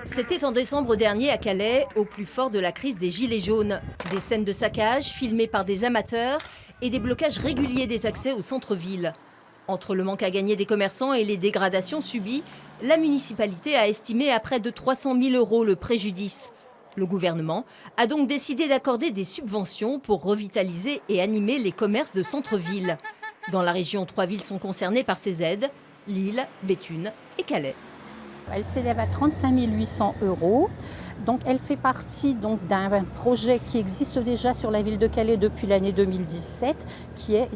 C'était en décembre dernier à Calais, au plus fort de la crise des Gilets jaunes. Des scènes de saccage filmées par des amateurs et des blocages réguliers des accès au centre-ville. Entre le manque à gagner des commerçants et les dégradations subies, la municipalité a estimé à près de 300 000 € le préjudice. Le gouvernement a donc décidé d'accorder des subventions pour revitaliser et animer les commerces de centre-ville. Dans la région, 3 villes sont concernées par ces aides: Lille, Béthune et Calais. Elle s'élève à 35 800 €. Donc, elle fait partie d'un projet qui existe déjà sur la ville de Calais depuis l'année 2017, qui est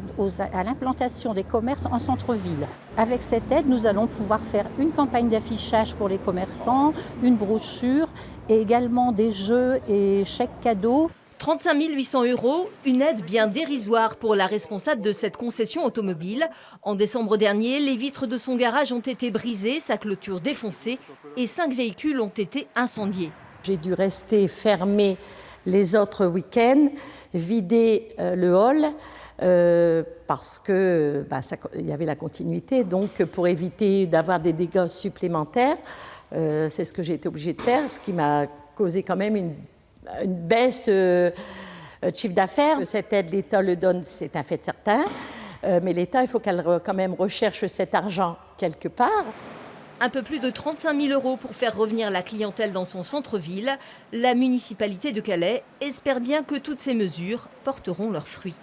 à l'implantation des commerces en centre-ville. Avec cette aide, nous allons pouvoir faire une campagne d'affichage pour les commerçants, une brochure et également des jeux et chèques cadeaux. 35 800 €, une aide bien dérisoire pour la responsable de cette concession automobile. En décembre dernier, les vitres de son garage ont été brisées, sa clôture défoncée et 5 véhicules ont été incendiés. J'ai dû rester fermée les autres week-ends, vider le hall parce que il y avait la continuité. Donc pour éviter d'avoir des dégâts supplémentaires, c'est ce que j'ai été obligée de faire, ce qui m'a causé quand même une baisse de chiffre d'affaires. Cette aide, l'État le donne, c'est un fait certain. Mais l'État, il faut qu'elle quand même recherche cet argent quelque part. Un peu plus de 35 000 € pour faire revenir la clientèle dans son centre-ville. La municipalité de Calais espère bien que toutes ces mesures porteront leurs fruits.